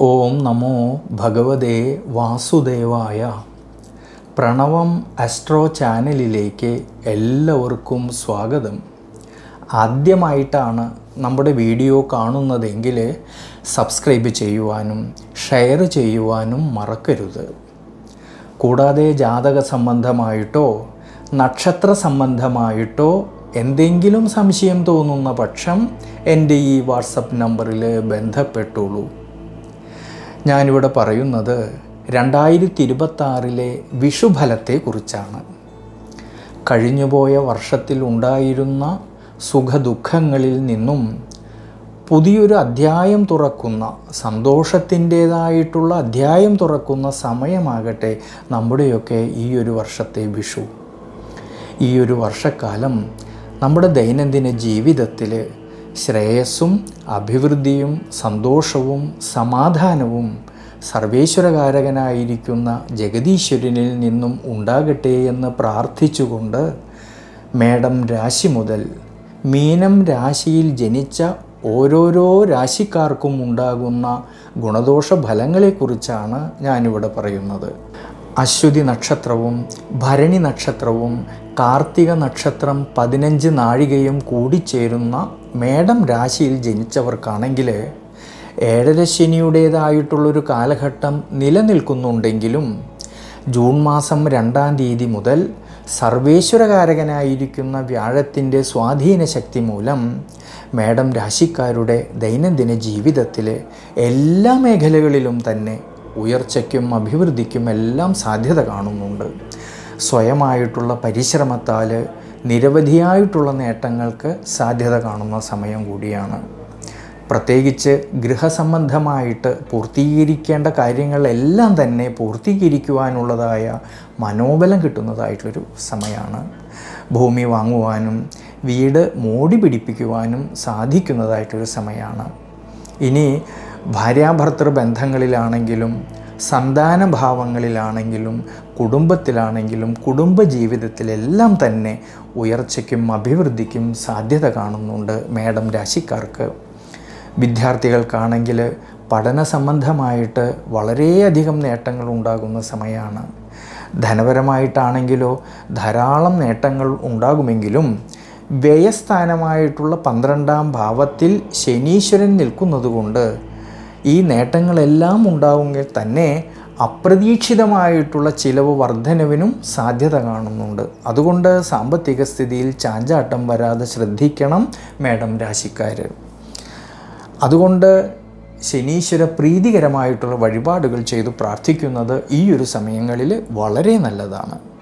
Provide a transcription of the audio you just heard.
ഓം നമോ ഭഗവതേ വാസുദേവായ. പ്രണവം അസ്ട്രോ ചാനലിലേക്ക് എല്ലാവർക്കും സ്വാഗതം. ആദ്യമായിട്ടാണ് നമ്മുടെ വീഡിയോ കാണുന്നതെങ്കിൽ സബ്സ്ക്രൈബ് ചെയ്യുവാനും ഷെയർ ചെയ്യുവാനും മറക്കരുത്. കൂടാതെ ജാതക സംബന്ധമായിട്ടോ നക്ഷത്ര സംബന്ധമായിട്ടോ എന്തെങ്കിലും സംശയം തോന്നുന്ന പക്ഷം എൻ്റെ ഈ വാട്സപ്പ് നമ്പറിൽ ബന്ധപ്പെട്ടുള്ളൂ. ഞാനിവിടെ പറയുന്നത് 2026 വിഷുഫലത്തെക്കുറിച്ചാണ്. കഴിഞ്ഞുപോയ വർഷത്തിൽ ഉണ്ടായിരുന്ന സുഖദുഃഖങ്ങളിൽ നിന്നും പുതിയൊരു അധ്യായം തുറക്കുന്ന, സന്തോഷത്തിൻ്റേതായിട്ടുള്ള അധ്യായം തുറക്കുന്ന സമയമാകട്ടെ നമ്മുടെയൊക്കെ ഈ ഒരു വർഷത്തെ വിഷു. ഈ ഒരു വർഷക്കാലം നമ്മുടെ ദൈനംദിന ജീവിതത്തിൽ ശ്രേയസ്സും അഭിവൃദ്ധിയും സന്തോഷവും സമാധാനവും സർവേശ്വരകാരകനായിരിക്കുന്ന ജഗദീശ്വരനിൽ നിന്നും ഉണ്ടാകട്ടെ എന്ന് പ്രാർത്ഥിച്ചുകൊണ്ട് മേടം രാശി മുതൽ മീനം രാശിയിൽ ജനിച്ച ഓരോരോ രാശിക്കാർക്കും ഉണ്ടാകുന്ന ഗുണദോഷ ഫലങ്ങളെക്കുറിച്ചാണ് ഞാനിവിടെ പറയുന്നത്. അശ്വതി നക്ഷത്രവും ഭരണി നക്ഷത്രവും കാർത്തിക നക്ഷത്രം 15 നാഴികയും കൂടിച്ചേരുന്ന മേടം രാശിയിൽ ജനിച്ചവർക്കാണെങ്കിൽ ഏഴരശനിയുടേതായിട്ടുള്ളൊരു കാലഘട്ടം നിലനിൽക്കുന്നുണ്ടെങ്കിലും ജൂൺ മാസം 2-ാം തീയതി മുതൽ സർവേശ്വരകാരകനായിരിക്കുന്ന വ്യാഴത്തിൻ്റെ സ്വാധീന ശക്തി മൂലം മേടം രാശിക്കാരുടെ ദൈനംദിന ജീവിതത്തിൽ എല്ലാ മേഖലകളിലും തന്നെ ഉയർച്ചയ്ക്കും അഭിവൃദ്ധിക്കും എല്ലാം സാധ്യത കാണുന്നുണ്ട്. സ്വയമായിട്ടുള്ള പരിശ്രമത്താൽ നിരവധിയായിട്ടുള്ള നേട്ടങ്ങൾക്ക് സാധ്യത കാണുന്ന സമയം കൂടിയാണ്. പ്രത്യേകിച്ച് ഗൃഹസംബന്ധമായിട്ട് പൂർത്തീകരിക്കേണ്ട കാര്യങ്ങളെല്ലാം തന്നെ പൂർത്തീകരിക്കുവാനുള്ളതായ മനോബലം കിട്ടുന്നതായിട്ടൊരു സമയമാണ്. ഭൂമി വാങ്ങുവാനും വീട് മോടി പിടിപ്പിക്കുവാനും സാധിക്കുന്നതായിട്ടൊരു സമയമാണ്. ഇനി ഭാര്യാഭർത്തൃ ബന്ധങ്ങളിലാണെങ്കിലും സന്താനഭാവങ്ങളിലാണെങ്കിലും കുടുംബത്തിലാണെങ്കിലും കുടുംബജീവിതത്തിലെല്ലാം തന്നെ ഉയർച്ചയ്ക്കും അഭിവൃദ്ധിക്കും സാധ്യത കാണുന്നുണ്ട് മേടം രാശിക്കാർക്ക്. വിദ്യാർത്ഥികൾക്കാണെങ്കിൽ പഠന സംബന്ധമായിട്ട് വളരെയധികം നേട്ടങ്ങൾ ഉണ്ടാകുന്ന സമയമാണ്. ധനപരമായിട്ടാണെങ്കിലോ ധാരാളം നേട്ടങ്ങൾ ഉണ്ടാകുമെങ്കിലും വ്യയസ്ഥാനമായിട്ടുള്ള 12-ാം ഭാവത്തിൽ ശനീശ്വരൻ നിൽക്കുന്നതുകൊണ്ട് ഈ നേട്ടങ്ങളെല്ലാം ഉണ്ടാവുമെങ്കിൽ തന്നെ അപ്രതീക്ഷിതമായിട്ടുള്ള ചിലവ് വർധനവിനും സാധ്യത കാണുന്നുണ്ട്. അതുകൊണ്ട് സാമ്പത്തിക സ്ഥിതിയിൽ ചാഞ്ചാട്ടം വരാതെ ശ്രദ്ധിക്കണം മേടം രാശിക്കാർ. അതുകൊണ്ട് ശനീശ്വര പ്രീതികരമായിട്ടുള്ള വഴിപാടുകൾ ചെയ്തു പ്രാർത്ഥിക്കുന്നത് ഈ ഒരു സമയങ്ങളിൽ വളരെ നല്ലതാണ്.